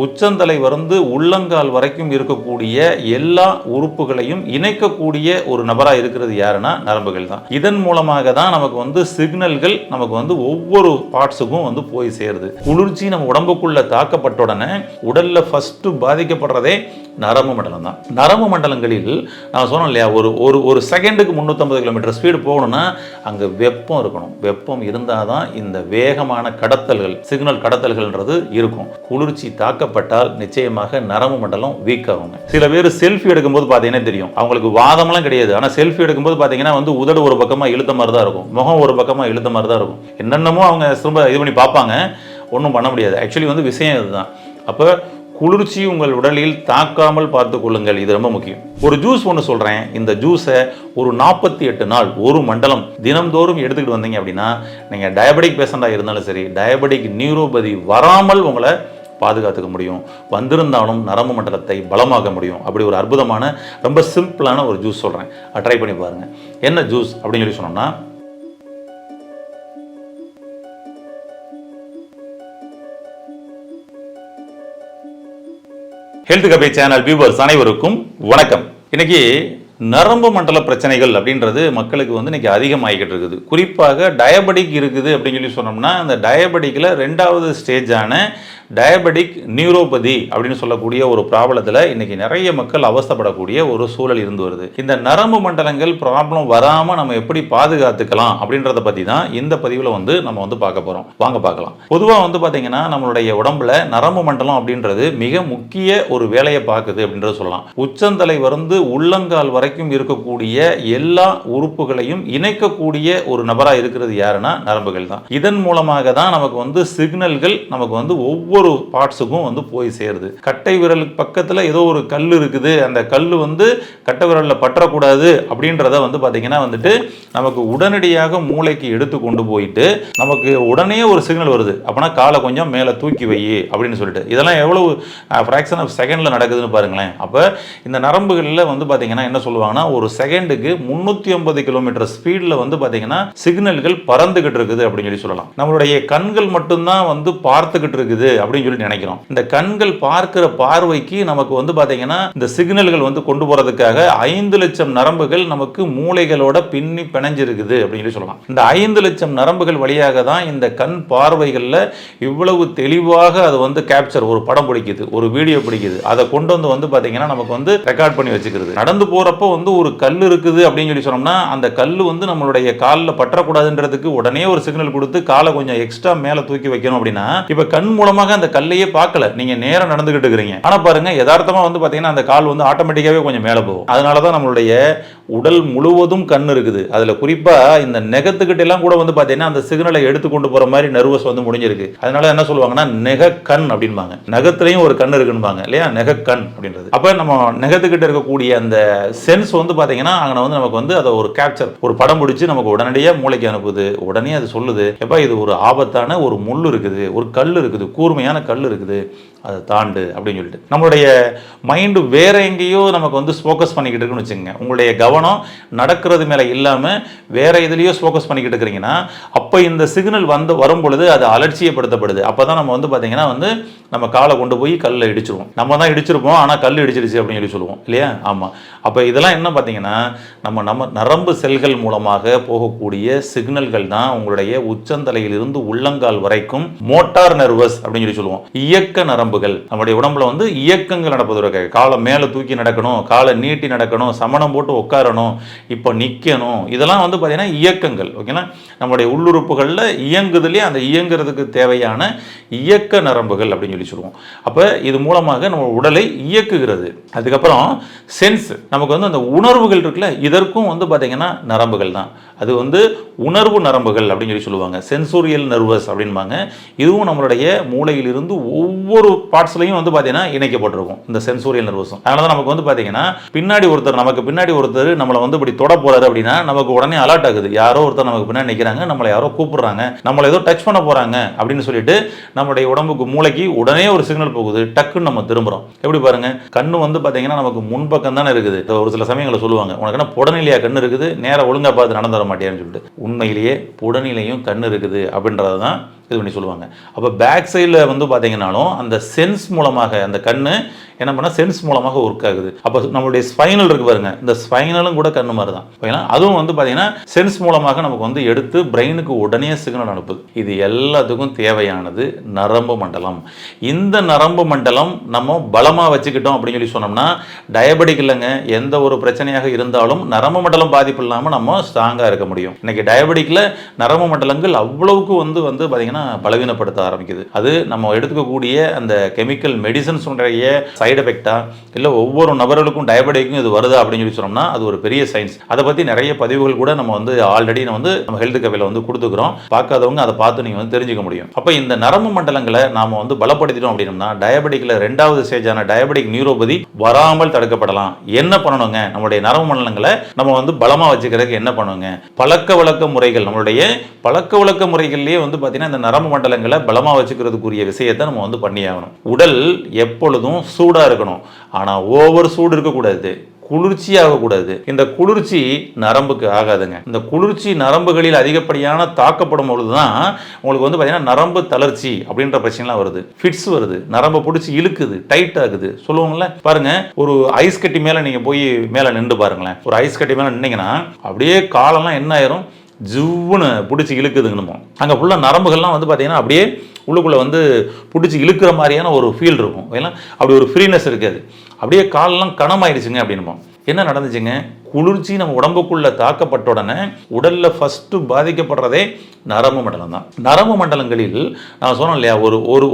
உச்சந்தலை வந்து உள்ளங்கால் வரைக்கும் இருக்கக்கூடிய எல்லா உறுப்புகளையும் இணைக்கக்கூடிய ஒரு நபராக இருக்கிறது யாருன்னா நரம்புகள் தான். இதன் மூலமாக தான் நமக்கு வந்து சிக்னல்கள் நமக்கு வந்து ஒவ்வொரு பார்ட்ஸுக்கும் வந்து போய் சேருது. குளிர்ச்சி நம்ம உடம்புக்குள்ள தாக்கப்பட்ட உடனே உடல்ல ஃபர்ஸ்ட் பாதிக்கப்படுறதே நரம்பு மண்டலம் தான். நரம்பு மண்டலங்களில் நான் சொன்னோம் இல்லையா, ஒரு செகண்டுக்கு 350 கிலோமீட்டர் ஸ்பீடு போகணும்னா அங்கே வெப்பம் இருக்கணும். வெப்பம் இருந்தால் தான் இந்த வேகமான கடத்தல்கள், சிக்னல் கடத்தல்கள்ன்றது இருக்கும். குளிர்ச்சி தாக்கப்பட்டால் நிச்சயமாக நரம்பு மண்டலம் வீக் ஆகுங்க. சில பேர் செல்ஃபி எடுக்கும்போது பார்த்தீங்கன்னா தெரியும், அவங்களுக்கு வாதம்லாம் கிடையாது. ஆனால் செல்ஃபி எடுக்கும்போது பார்த்தீங்கன்னா வந்து உதடு ஒரு பக்கமாக இழுத்த மாதிரி தான் இருக்கும், முகம் ஒரு பக்கமாக இழுத்த மாதிரி தான் இருக்கும். என்னென்னமோ அவங்க ரொம்ப இது பண்ணி பார்ப்பாங்க, ஒன்றும் பண்ண முடியாது. ஆக்சுவலி வந்து விஷயம் இதுதான். அப்போ குளிர்ச்சி உங்கள் உடலில் தாக்காமல் பார்த்து கொள்ளுங்கள், இது ரொம்ப முக்கியம். ஒரு ஜூஸ் ஒன்று சொல்கிறேன். இந்த ஜூஸை ஒரு 48 நாள், ஒரு மண்டலம் தினம்தோறும் எடுத்துக்கிட்டு வந்தீங்க அப்படின்னா, நீங்கள் டயபெட்டிக் பேஷண்டாக இருந்தாலும் சரி, டயபெட்டிக் நியூரோபதி வராமல் உங்களை பாதுகாத்துக்க முடியும். வந்திருந்தாலும் நரம்பு மண்டலத்தை பலமாக்க முடியும். அப்படி ஒரு அற்புதமான ரொம்ப சிம்பிளான ஒரு ஜூஸ் சொல்கிறேன், ட்ரை பண்ணி பாருங்கள். என்ன ஜூஸ் அப்படின்னு சொல்லி சொன்னோம்னா, ஹெல்த் கபே சேனல் வியூவர்ஸ் அனைவருக்கும் வணக்கம். இன்னைக்கு நரம்பு மண்டல பிரச்சனைகள் அப்படின்றது மக்களுக்கு வந்து இன்னைக்கு அதிகமாகிக்கிட்டு இருக்குது. குறிப்பாக டயபெட்டிக் இருக்குது அப்படின்னு சொல்லி சொன்னோம்னா, அந்த டயபெட்டிக்கில் 2வது ஸ்டேஜான டயபெட்டிக் நியூரோபதி அப்படின்னு சொல்லக்கூடிய ஒரு ப்ராப்ளத்தில் இன்னைக்கு நிறைய மக்கள் அவஸ்தைப்படக்கூடிய ஒரு சூழல் இருந்து வருது. இந்த நரம்பு மண்டலங்கள் ப்ராப்ளம் வராமல் நம்ம எப்படி பாதுகாத்துக்கலாம் அப்படின்றத பற்றி தான் இந்த பதிவில் வந்து நம்ம வந்து பார்க்க போகிறோம். வாங்க பார்க்கலாம். பொதுவாக வந்து பார்த்தீங்கன்னா, நம்மளுடைய உடம்புல நரம்பு மண்டலம் அப்படின்றது மிக முக்கிய ஒரு வேலையை பார்க்குது அப்படின்றத சொல்லலாம். உச்சந்தலை வந்து உள்ளங்கால் வரைக்கும் இருக்கக்கூடிய எல்லா உறுப்புகளையும் இணைக்கக்கூடிய ஒரு நபராக இருக்கிறது யாருன்னா நரம்புகள் தான். இதன் மூலமாக தான் நமக்கு வந்து சிக்னல்கள் நமக்கு வந்து ஒவ்வொரு பார்ட்ஸுக்கும் வந்து போய் சேருது. கட்டை விரலுக்கு பக்கத்தில் ஏதோ ஒரு கல் இருக்குது, அந்த கல் வந்து கட்டை விரலில் பற்றக்கூடாது அப்படின்றத வந்து பார்த்தீங்கன்னா வந்துட்டு நமக்கு உடனடியாக மூளைக்கு எடுத்து கொண்டு போயிட்டு நமக்கு உடனே ஒரு சிக்னல் வருது. அப்போனா காலை கொஞ்சம் மேலே தூக்கி வை அப்படின்னு சொல்லிட்டு, இதெல்லாம் எவ்வளவு ஃப்ராக்ஷன் ஆஃப் செகண்டில் நடக்குதுன்னு பாருங்களேன். அப்போ இந்த நரம்புகளில் வந்து பார்த்தீங்கன்னா என்ன சொல்லுவாங்கன்னா, ஒரு செகண்டுக்கு 350 கிலோமீட்டர் ஸ்பீடில் வந்து பார்த்தீங்கன்னா சிக்னல்கள் பறந்துகிட்டு இருக்குது அப்படின்னு சொல்லி சொல்லலாம். நம்மளுடைய கண்கள் மட்டும்தான் வந்து பார்த்துக்கிட்டு இருக்குது அப்படின்னு சொல்லி நினைக்கிறோம். இந்த கண்கள் பார்க்கிற பார்வைக்கு நமக்கு வந்து பாத்தீங்கன்னா இந்த சிக்னல்கள் வந்து கொண்டு போறதுக்காக 5 லட்சம் நரம்புகள் நமக்கு மூளைகளோட பின்னி பிணைஞ்சிருக்குது அப்படின்னு சொல்லி சொல்லலாம். இந்த 5 லட்சம் நரம்புகள் வழியாக தான் இந்த கண் பார்வைகள்ல இவ்வளவு தெளிவாக அது வந்து கேப்சர், ஒரு படம் பிடிக்குது, ஒரு வீடியோ பிடிக்குது, அதை கொண்டு வந்து பாத்தீங்கன்னா நமக்கு வந்து ரெக்கார்ட் பண்ணி வச்சுக்கிறது. நடந்து போறப்போ வந்து ஒரு கல் இருக்குது அப்படின்னு சொல்லி சொன்னோம்னா, அந்த கல் வந்து நம்மளுடைய காலில் பற்றக்கூடாதுன்றதுக்கு உடனே ஒரு சிக்னல் கொடுத்து காலை கொஞ்சம் எக்ஸ்ட்ரா மேலே தூக்கி வைக்கணும் அப்படின்னா, இப்ப கண் மூலமாக அந்த கல்லையே பார்க்கல, நீங்க நேரா நடந்துகிட்டு இருக்கீங்க. ஆனா பாருங்க, யதார்த்தமா வந்து பாத்தீங்கன்னா அந்த கால் வந்து ஆட்டோமேட்டிக்காவே கொஞ்சம் மேல போகும். அதனாலதான் நம்மளுடைய உடல் முழுவதும் கண் இருக்குது. அதுல குறிப்பா இந்த நெகத்துக்கிட்ட எல்லாம் கூட வந்து பாத்தீங்கன்னா அந்த சிக்னலை எடுத்து கொண்டு போற மாதிரி நர்வஸ் வந்து முடிஞ்சிருக்கு. அதனால என்ன சொல்லுவாங்கன்னா நெக கண் அப்படின்பாங்க. நகத்திலையும் ஒரு கண் இருக்குன்பாங்க இல்லையா, நெக கண் அப்படின்றது. அப்ப நம்ம நெகத்துக்கிட்ட இருக்கக்கூடிய அந்த சென்ஸ் வந்து பாத்தீங்கன்னா அங்க வந்து நமக்கு வந்து அதை ஒரு கேப்சர், ஒரு படம் பிடிச்சு நமக்கு உடனடியாக மூளைக்கு அனுப்புது. உடனே அது சொல்லுது, எப்ப இது ஒரு ஆபத்தான ஒரு முள் இருக்குது, ஒரு கல் இருக்குது, கூர்மையான கல் இருக்குது, அதை தாண்டு அப்படின்னு சொல்லிட்டு. நம்மளுடைய மைண்டு வேற எங்கேயோ நமக்கு வந்து ஃபோக்கஸ் பண்ணிக்கிட்டு இருக்குன்னு வச்சுக்கோங்க. உங்களுடைய கவனம் நடக்கிறது மேலே இல்லாமல் வேற எதுலேயோ ஃபோக்கஸ் பண்ணிக்கிட்டு இருக்கிறீங்கன்னா, அப்போ இந்த சிக்னல் வந்து வரும் பொழுது அது அலட்சியப்படுத்தப்படுது. அப்போ தான் நம்ம வந்து பார்த்தீங்கன்னா வந்து நம்ம காலை கொண்டு போய் கல்லை இடிச்சிருவோம். நம்ம தான் இடிச்சிருப்போம், ஆனால் கல் இடிச்சிருச்சு அப்படின்னு சொல்லி சொல்லுவோம் இல்லையா. ஆமாம். அப்போ இதெல்லாம் என்ன பார்த்தீங்கன்னா, நம்ம நரம்பு செல்கள் மூலமாக போகக்கூடிய சிக்னல்கள் தான் உங்களுடைய உச்சந்தலையிலிருந்து உள்ளங்கால் வரைக்கும் மோட்டார் நர்வஸ் அப்படின்னு சொல்லி சொல்லுவோம். இயக்க நரம்புகள். நம்முடைய உடம்புல வந்து இயக்கங்கள் நடப்பதற்காக காலை மேலே தூக்கி நடக்கணும், காலை நீட்டி நடக்கணும், சமணம் போட்டு உட்காரணும், இப்போ நிற்கணும், இதெல்லாம் வந்து பார்த்தீங்கன்னா இயக்கங்கள். ஓகேங்களா. நம்முடைய உள்ளுறுப்புகளில் இயங்குதுலேயே அந்த இயங்குறதுக்கு தேவையான இயக்க நரம்புகள் அப்படின்னு சொல்லி சொல்லுவோம். அப்போ இது மூலமாக நம்ம உடலை இயக்குகிறது. அதுக்கப்புறம் சென்ஸ், நமக்கு வந்து அந்த உணர்வுகள் இருக்குல்ல, இதற்கும் வந்து பார்த்தீங்கன்னா நரம்புகள் தான். அது வந்து உணர்வு நரம்புகள் அப்படின்னு சொல்லி சொல்லுவாங்க, சென்சோரியல் நர்வஸ் அப்படின்பாங்க. இதுவும் நம்மளுடைய மூளையிலிருந்து ஒவ்வொரு பார்ட்ஸ்லையும் வந்து பார்த்தீங்கன்னா இணைக்கப்பட்டிருக்கும் இந்த சென்சோரியல் நர்வஸும். அதனால தான் நமக்கு வந்து பார்த்தீங்கன்னா நமக்கு பின்னாடி ஒருத்தர் நம்மளை வந்து இப்படி தொட போறாரு அப்படின்னா நமக்கு உடனே அலர்ட் ஆகுது. யாரோ ஒருத்தர் நமக்கு பின்னாடி நிற்கிறாங்க, நம்மளை யாரோ கூப்பிடுறாங்க, நம்மளை ஏதோ டச் பண்ண போறாங்க அப்படின்னு சொல்லிட்டு நம்மளுடைய உடம்புக்கு மூளைக்கு உடனே ஒரு சிக்னல் போகுது. டக்குன்னு நம்ம திரும்புறோம். எப்படி பாருங்க, கண்ணு வந்து பார்த்தீங்கன்னா நமக்கு முன்பக்கம் தானே இருக்குது. ஒரு சில சமயங்களை சொல்லுவாங்க, உனக்கு என்ன புடநிலையா கண்ணு இருக்குது, நேரம் ஒழுங்கா பார்த்து நடந்து வர மாட்டேன்னு சொல்லிட்டு. உண்மையிலேயே புடநிலையும் கண்ணு இருக்குது அப்படின்றது தான் இது பண்ணி சொல்லுவாங்க. அப்போ பேக் சைடில் வந்து பார்த்தீங்கன்னாலும் அந்த சென்ஸ் மூலமாக அந்த கண்ணு என்ன பண்ணால் சென்ஸ் மூலமாக ஒர்க் ஆகுது. அப்போ நம்மளுடைய ஸ்பைனல் இருக்கு பாருங்க, இந்த ஸ்பைனலும் கூட கண்ணு மாதிரி தான். ஓகேங்களா? அதுவும் வந்து பார்த்தீங்கன்னா சென்ஸ் மூலமாக நமக்கு வந்து எடுத்து பிரெயினுக்கு உடனே சிக்னல் அனுப்புது. இது எல்லாத்துக்கும் தேவையானது நரம்பு மண்டலம். இந்த நரம்பு மண்டலம் நம்ம பலமாக வச்சுக்கிட்டோம் அப்படின்னு சொல்லி சொன்னோம்னா டயபெட்டிக் இல்லைங்க, எந்த ஒரு பிரச்சனையாக இருந்தாலும் நரம்பு மண்டலம் பாதிப்பு இல்லாமல் நம்ம ஸ்ட்ராங்காக இருக்க முடியும். இன்னைக்கு டயபெட்டிக்கில் நரம்பு மண்டலங்கள் அவ்வளவுக்கு வந்து பார்த்தீங்கன்னா பலவீனப்படுத்த ஆரம்பிக்குது. அது நம்ம எடுத்துக்கக்கூடிய அந்த கெமிக்கல் மெடிசன்ஸ் சைடு எஃபெக்டா இல்லை ஒவ்வொரு நபர்களுக்கும் டயபெட்டிக்கும் இது வருதா அப்படின்னு சொல்லி சொன்னோம்னா அது ஒரு பெரிய சயின்ஸ். அதை பற்றி நிறைய பதிவுகள் கூட நம்ம வந்து ஆல்ரெடி நம்ம ஹெல்த் கஃபேல வந்து கொடுத்துக்கிறோம். பார்க்காதவங்க அதை பார்த்து நீங்கள் வந்து தெரிஞ்சுக்க முடியும். அப்போ இந்த நரம்பு மண்டலங்களை நாம வந்து பலப்படுத்திட்டோம் அப்படின்னா டயபெட்டிக்ல 2வது ஸ்டேஜான டயபெட்டிக் நியூரோபதி வராமல் தடுக்கப்படலாம். என்ன பண்ணணுங்க? நம்மளுடைய நரம்பு மண்டலங்களை நம்ம வந்து பலமா வச்சுக்கிறதுக்கு என்ன பண்ணுங்க? பழக்க வழக்க முறைகள், நம்மளுடைய பழக்க வழக்க முறைகள்லேயே வந்து பார்த்தீங்கன்னா இந்த நரம்பு மண்டலங்களை பலமா வச்சுக்கிறதுக்குரிய விஷயத்தை நம்ம வந்து பண்ணியாகணும். உடல் எப்பொழுதும் சூடா இருக்கணும், ஆனா ஓவர் சூடு இருக்கக்கூடாது, குளிர்ச்சி ஆகக்கூடாது. இந்த குளிர்ச்சி நரம்புக்கு ஆகாதுங்க. இந்த குளிர்ச்சி நரம்புகளில் அதிகப்படியான தாக்கப்படும் பொழுதுதான் உங்களுக்கு வந்து பார்த்தீங்கன்னா நரம்பு தளர்ச்சி அப்படின்ற பிரச்சனைலாம் வருது, ஃபிட்ஸ் வருது, நரம்பை பிடிச்சி இழுக்குது, டைட் ஆகுது சொல்லுவாங்கல்ல. பாருங்க, ஒரு ஐஸ் கட்டி மேலே நீங்கள் போய் மேலே நின்று பாருங்களேன். ஒரு ஐஸ் கட்டி மேலே நின்னீங்கன்னா அப்படியே காலெல்லாம் என்ன ஆயிரும், ஜூன்னு பிடிச்சி இழுக்குதுங்கன்னு. அங்கே ஃபுல்லாக நரம்புகள்லாம் வந்து பார்த்தீங்கன்னா அப்படியே உள்ளுக்குள்ளே வந்து பிடிச்சி இழுக்கிற மாதிரியான ஒரு ஃபீல் இருக்கும். ஏன்னா அப்படி ஒரு ஃப்ரீனஸ் இருக்காது. அப்படியே காலெல்லாம் கனமாயிடுச்சுங்க அப்படின்போம். என்ன நடந்துச்சுங்க? குளிர்ச்சி நம்ம உடம்புக்குள்ள தாக்கப்பட்ட உடனே உடல்ல ஃபர்ஸ்ட் பாதிக்கப்படுறதே நரம்பு மண்டலம் தான். நரம்பு மண்டலங்களில் நான் சொன்னேன் இல்லையா,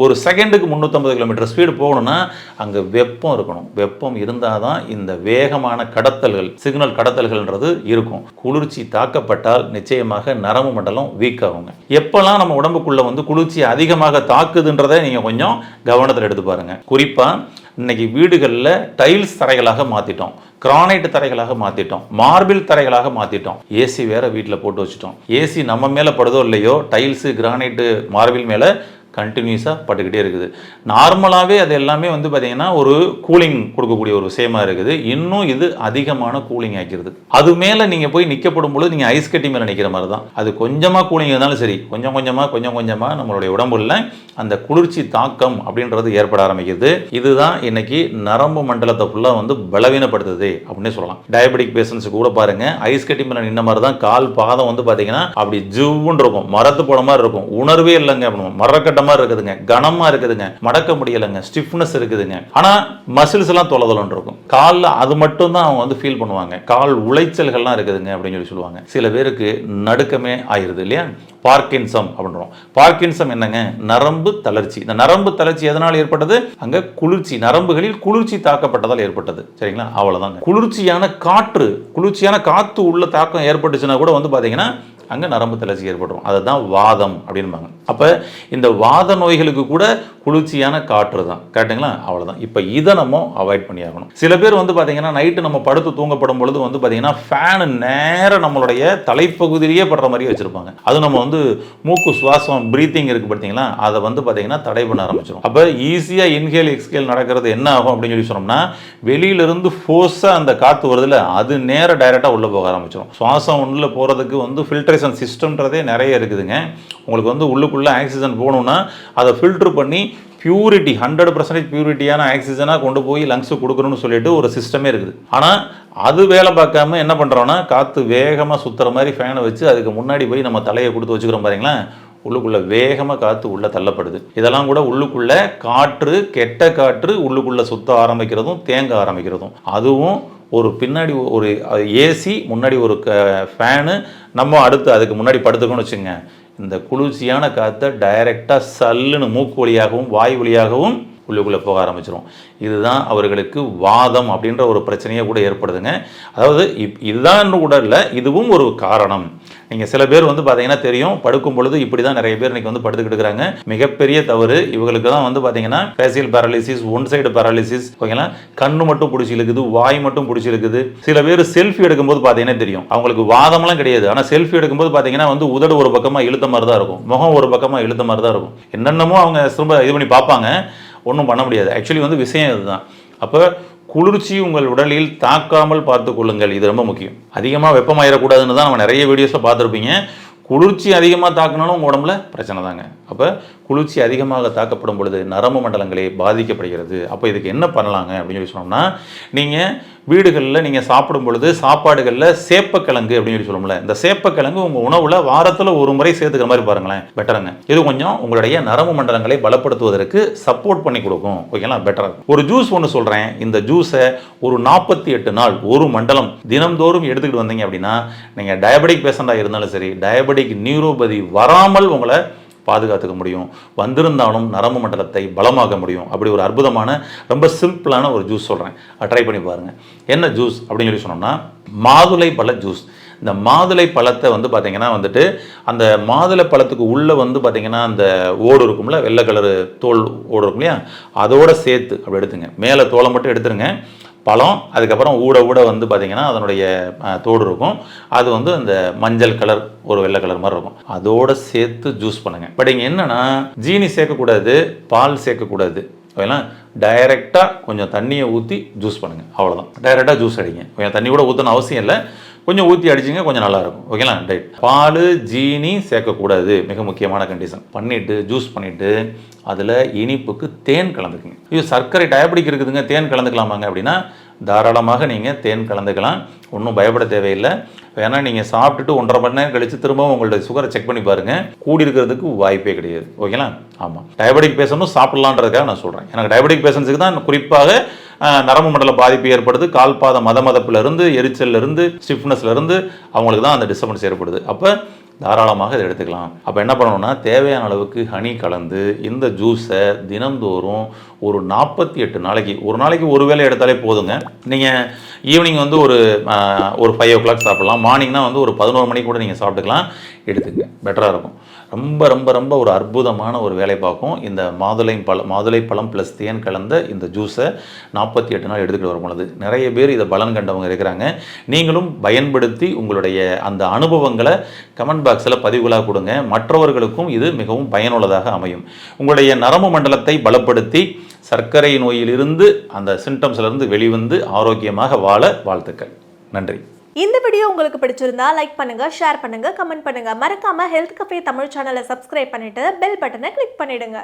ஒரு செகண்டுக்கு 350 கிலோமீட்டர் ஸ்பீடு போகணும்னா அங்கே வெப்பம் இருக்கணும். வெப்பம் இருந்தால் தான் இந்த வேகமான கடத்தல்கள், சிக்னல் கடத்தல்கள்ன்றது இருக்கும். குளிர்ச்சி தாக்கப்பட்டால் நிச்சயமாக நரம்பு மண்டலம் வீக் ஆகுங்க. எப்பெல்லாம் நம்ம உடம்புக்குள்ள வந்து குளிர்ச்சி அதிகமாக தாக்குதுன்றதை நீங்கள் கொஞ்சம் கவனத்தில் எடுத்து பாருங்க. குறிப்பாக இன்னைக்கு வீடுகளில் டைல்ஸ் தரைகளாக மாற்றிட்டோம், கிரானைட் தரைகளாக மாற்றிட்டோம், மார்பிள் தரைகளாக மாற்றிட்டோம், ஏசி வேற வீட்டில் போட்டு வச்சுட்டோம். ஏசி நம்ம மேலே படுதோ இல்லையோ டைல்ஸு கிரானைட்டு மார்பிள் மேலே கண்டினியூஸாக பட்டுக்கிட்டே இருக்குது. நார்மலாகவே அது எல்லாமே வந்து பார்த்தீங்கன்னா ஒரு கூலிங் கொடுக்கக்கூடிய ஒரு விஷயமா இருக்குது. இன்னும் இது அதிகமான கூலிங் ஆக்கிடுது. அது மேலே நீங்கள் போய் நிற்கப்படும் பொழுது நீங்கள் ஐஸ் கட்டி மேலே நிற்கிற மாதிரி தான். அது கொஞ்சமாக கூலிங் இருந்தாலும் சரி, கொஞ்சம் கொஞ்சமாக நம்மளுடைய உடம்புல அந்த குளிர்ச்சி தாக்கம் அப்படின்றது ஏற்பட ஆரம்பிக்குது. இதுதான் இன்னைக்கு நரம்பு மண்டலத்தை ஃபுல்லாக வந்து பலவீனப்படுத்துது அப்படின்னு சொல்லலாம். டயபெட்டிக் பேஷண்ட்ஸுக்கு கூட பாருங்க, ஐஸ் கட்டி மேலே நின்ன மாதிரி தான் கால் பாதம் வந்து பார்த்தீங்கன்னா அப்படி ஜிவ்வுன்னு இருக்கும், மரத்து போட மாதிரி இருக்கும், உணர்வே இல்லைங்க அப்படின்னு, மரக்கட்ட இருக்குதுங்க, கனமா இருக்குதுங்க, மடக்க முடியலங்க, ஸ்டிஃப்னஸ் இருக்குதுங்க. ஆனா மசில்ஸ் எல்லாம் தொலைதலன்னு இருக்கும். கால்ல அது மட்டும் தான் அவங்க வந்து ஃபீல் பண்ணுவாங்க. கால் உளைச்சல்கள்லாம் இருக்குதுங்க அப்படின்னு சொல்லி சொல்லுவாங்க. சில பேருக்கு நடுக்கமே ஆயிருது இல்லையா, பார்க்கின்சம் அப்படின்றோம். பார்க்கின்சம் என்னங்க? நரம்பு தளர்ச்சி. இந்த நரம்பு தளர்ச்சி எதனால் ஏற்பட்டது? அங்க குளிர்ச்சி, நரம்புகளில் குளிர்ச்சி தாக்கப்பட்டதால் ஏற்பட்டது. சரிங்களா? அவ்வளவுதாங்க. குளிர்ச்சியான காத்து உள்ள தாக்கம் ஏற்பட்டுச்சுன்னா கூட வந்து பாத்தீங்கன்னா அங்க நரம்பு தளர்ச்சி ஏற்படும். அதுதான் வாதம் அப்படின்பாங்க. அப்ப இந்த வாத நோய்களுக்கு கூட குளிர்ச்சியான காற்று தான். கரெக்டுங்களா? அவ்வளவுதான். இப்ப இதை நம்ம அவாய்ட் பண்ணி ஆகணும். சில பேர் வந்து பாத்தீங்கன்னா நைட்டு நம்ம படுத்து தூங்கப்படும் பொழுது வந்து பாத்தீங்கன்னா ஃபேன் நேரம் நம்மளுடைய தலைப்பகுதியிலேயே படுற மாதிரி வச்சிருப்பாங்க. அது நம்ம வந்து மூக்கு சுவாசம் பிரீத்திங் இருக்கு பார்த்தீங்களா, அதை வந்து பாத்தீங்கன்னா தடை பண்ண ஆரம்பிச்சிடும். அப்ப ஈஸியா இன்ஹேல் எக்ஸ்ஹேல் நடக்கிறது என்ன ஆகும் அப்படின்னு சொல்லி சொன்னோம்னா, வெளியிலிருந்து ஃபோர்ஸா அந்த காத்து வருதுல, அது நேர டைரக்டா உள்ள போக ஆரம்பிச்சிடும். சுவாசம் உள்ள போறதுக்கு வந்து ஃபில்ட்ரேஷன் சிஸ்டம்ன்றதே நிறைய இருக்குதுங்க. உங்களுக்கு வந்து உள்ளுக்குள்ள ஆக்சிஜன் போகணும்னா அதை ஃபில்டர் பண்ணி பியூரிட்டி 100% பியூரிட்டியான ஆக்சிஜனாக கொண்டு போய் லங்ஸுக்கு கொடுக்கணும்னு சொல்லிட்டு ஒரு சிஸ்டமே இருக்குது. ஆனால் அது வேலை பார்க்காம என்ன பண்ணுறோன்னா, காற்று வேகமாக சுற்றுற மாதிரி ஃபேனை வச்சு அதுக்கு முன்னாடி போய் நம்ம தலையை கொடுத்து வச்சுக்கிறோம் பாருங்களா, உள்ளுக்குள்ள வேகமாக காற்று உள்ளே தள்ளப்படுது. இதெல்லாம் கூட உள்ளுக்குள்ள காற்று, கெட்ட காற்று உள்ளுக்குள்ளே சுத்த ஆரம்பிக்கிறதும் தேங்க ஆரம்பிக்கிறதும், அதுவும் ஒரு பின்னாடி ஒரு ஏசி, முன்னாடி ஒரு ஃபேனு, நம்ம அடுத்து அதுக்கு முன்னாடி படுத்துக்கணும்னு வச்சுங்க, இந்த குளிர்ச்சியான காற்றை டைரெக்டாக சல்லுன்னு மூக்கு வழியாகவும் வாய் வழியாகவும் உள்ளுக்குள்ளே போக ஆரம்பிச்சிடும். இதுதான் அவர்களுக்கு வாதம் அப்படின்ற ஒரு பிரச்சனையை கூட ஏற்படுதுங்க. அதாவது இதுதான் கூட இல்லை, இதுவும் ஒரு காரணம். நீங்கள் சில பேர் வந்து பார்த்தீங்கன்னா தெரியும், படுக்கும் பொழுது இப்படி தான் நிறைய பேர் இன்னைக்கு வந்து படுத்துக்கிட்டு இருக்கிறாங்க. மிகப்பெரிய தவறு. இவங்களுக்கு தான் வந்து பார்த்தீங்கன்னா facial paralysis, one side paralysis, ஓகேங்களா, கண்ணு மட்டும் பிடிச்சி இழுக்குது, வாய் மட்டும் பிடிச்சி இழுக்குது. சில பேர் செல்ஃபி எடுக்கும்போது பார்த்தீங்கன்னா தெரியும், அவங்களுக்கு வாதம்லாம் கிடையாது. ஆனால் செல்ஃபி எடுக்கும்போது பார்த்தீங்கன்னா வந்து உதடு ஒரு பக்கமாக இழுத்த மாதிரி தான் இருக்கும், முகம் ஒரு பக்கமாக இழுத்த மாதிரி தான் இருக்கும். என்னென்னமோ அவங்க திரும்ப இது பண்ணி பார்ப்பாங்க, ஒன்றும் பண்ண முடியாது. ஆக்சுவலி வந்து விஷயம் இதுதான். அப்போ குளிர்ச்சி உங்கள் உடலில் தாக்காமல் பார்த்து கொள்ளுங்கள். இது ரொம்ப முக்கியம். அதிகமாக வெப்பமாயிடக்கூடாதுன்னு தான் நம்ம நிறைய வீடியோஸில் பார்த்துருப்பீங்க. குளிர்ச்சி அதிகமாக தாக்கினாலும் உங்கள் உடம்புல பிரச்சனை தாங்க. அப்போ குளிர்ச்சி அதிகமாக தாக்கப்படும் பொழுது நரம்பு மண்டலங்களே பாதிக்கப்படுகிறது. அப்போ இதுக்கு என்ன பண்ணலாங்க அப்படின்னு சொல்லி சொன்னோம்னா, நீங்கள் வீடுகளில் நீங்கள் சாப்பிடும் பொழுது சாப்பாடுகளில் சேப்பக்கிழங்கு அப்படின்னு சொல்லி சொல்லுவோம்ல, இந்த சேப்பக்கிழங்கு உங்கள் உணவில் வாரத்தில் ஒரு முறை சேர்த்துக்கிற மாதிரி பாருங்களேன், பெட்டருங்க. இது கொஞ்சம் உங்களுடைய நரம்பு மண்டலங்களை பலப்படுத்துவதற்கு சப்போர்ட் பண்ணி கொடுக்கும். ஓகேங்களா, பெட்டராக. ஒரு ஜூஸ் ஒன்று சொல்கிறேன். இந்த ஜூஸை ஒரு 48 நாள் ஒரு மண்டலம் தினம்தோறும் எடுத்துக்கிட்டு வந்தீங்க அப்படின்னா, நீங்கள் டயபெட்டிக் பேஷண்டாக இருந்தாலும் சரி, டயபெட்டிக் நியூரோபதி வராமல் உங்களை பாதுகாத்துக்க முடியும். வந்திருந்தாலும் நரம்பு மண்டலத்தை பலமாக்க முடியும். அப்படி ஒரு அற்புதமான ரொம்ப சிம்பிளான ஒரு ஜூஸ் சொல்கிறேன், ட்ரை பண்ணி பாருங்கள். என்ன ஜூஸ் அப்படின்னு சொல்லி சொன்னோம்னா, மாதுளை பழ ஜூஸ். இந்த மாதுளை பழத்தை வந்து பார்த்திங்கன்னா வந்துட்டு அந்த மாதுளை பழத்துக்கு உள்ளே வந்து பார்த்திங்கன்னா அந்த ஓடு இருக்கும்ல, வெள்ளை கலரு தோல் ஓடு இருக்கும் இல்லையா, அதோடு சேர்த்து அப்படி எடுத்துங்க. மேலே தோலை மட்டும் எடுத்துருங்க. பழம், அதுக்கப்புறம் ஊட வந்து பார்த்திங்கன்னா அதனுடைய தோடு இருக்கும். அது வந்து அந்த மஞ்சள் கலர் ஒரு வெள்ளை கலர் மாதிரி இருக்கும். அதோடு சேர்த்து ஜூஸ் பண்ணுங்கள். பட் இங்கே என்னென்னா, ஜீனி சேர்க்கக்கூடாது, பால் சேர்க்கக்கூடாது. ஓகேங்களா, டைரெக்டாக கொஞ்சம் தண்ணியை ஊற்றி ஜூஸ் பண்ணுங்கள், அவ்வளோதான். டைரெக்டாக ஜூஸ் அடிங்க. கொஞ்சம் தண்ணி கூட ஊற்றணும் அவசியம் இல்லை, கொஞ்சம் ஊற்றி அடிச்சிங்க, கொஞ்சம் நல்லாயிருக்கும். ஓகேங்களா, ரைட். பால் ஜீனி சேர்க்கக்கூடாது, மிக முக்கியமான கண்டிஷன். பண்ணிவிட்டு ஜூஸ் பண்ணிவிட்டு அதில் இனிப்புக்கு தேன் கலந்துக்குங்க. இது சர்க்கரை டயபெட்டிக் இருக்குதுங்க, தேன் கலந்துக்கலாமாங்க அப்படின்னா தாராளமாக நீங்கள் தேன் கலந்துக்கலாம், ஒன்றும் பயப்பட தேவையில்லை. ஏன்னா நீங்கள் சாப்பிட்டுட்டு 1.5 மணி நேரம் கழித்து திரும்பவும் உங்களோட சுகரை செக் பண்ணி பாருங்கள், கூடி இருக்கிறதுக்கு வாய்ப்பே கிடையாது. ஓகேங்களா, ஆமாம். டயபெட்டிக் பேஷண்ட்டும் சாப்பிட்லான்றதுக்காக நான் சொல்கிறேன். எனக்கு டயபெட்டிக் பேஷண்ட்ஸுக்கு தான் குறிப்பாக நரம்பு மண்டல பாதிப்பு ஏற்படுது. கால்பாத மதமதப்பிலிருந்து, எரிச்சல்லிருந்து, ஸ்டிஃப்னஸ்லேருந்து அவங்களுக்கு தான் அந்த டிஸ்டர்பன்ஸ் ஏற்படுது. அப்போ தாராளமாக இதை எடுத்துக்கலாம். அப்போ என்ன பண்ணணும்னா, தேவையான அளவுக்கு ஹனி கலந்து இந்த ஜூஸை தினந்தோறும் ஒரு 48 நாளைக்கு, ஒரு நாளைக்கு ஒரு வேளை எடுத்தாலே போதுங்க. நீங்கள் ஈவினிங் வந்து ஒரு 5 o'clock சாப்பிட்லாம், மார்னிங்னா வந்து ஒரு 11 மணிக்கு கூட நீங்கள் சாப்பிட்டுக்கலாம். எடுத்துங்க, பெட்டராக இருக்கும். ரொம்ப ரொம்ப ரொம்ப ஒரு அற்புதமான ஒரு வேலை பார்க்கும் இந்த மாதுளை பழம் ப்ளஸ் தேன் கலந்த இந்த ஜூஸை 48 நாள் எடுத்துக்கிட்டு வரும் பொழுது நிறைய பேர் இதை பலன் கண்டவங்க இருக்கிறாங்க. நீங்களும் பயன்படுத்தி உங்களுடைய அந்த அனுபவங்களை கமெண்ட் பாக்ஸில் பதிவுகளாக கொடுங்க. மற்றவர்களுக்கும் இது மிகவும் பயனுள்ளதாக அமையும். உங்களுடைய நரம்பு மண்டலத்தை பலப்படுத்தி சர்க்கரை நோயிலிருந்து அந்த சிம்டம்ஸ்லேருந்து வெளிவந்து ஆரோக்கியமாக வாழ வாழ்த்துக்கள். நன்றி. இந்த வீடியோ உங்களுக்கு பிடிச்சிருந்தா லைக் பண்ணுங்க, ஷேர் பண்ணுங்க, கமெண்ட் பண்ணுங்க. மறக்காம ஹெல்த் கஃபே தமிழ் சேனலை சப்ஸ்கிரைப் பண்ணிட்டு பெல் பட்டனை கிளிக் பண்ணிடுங்க.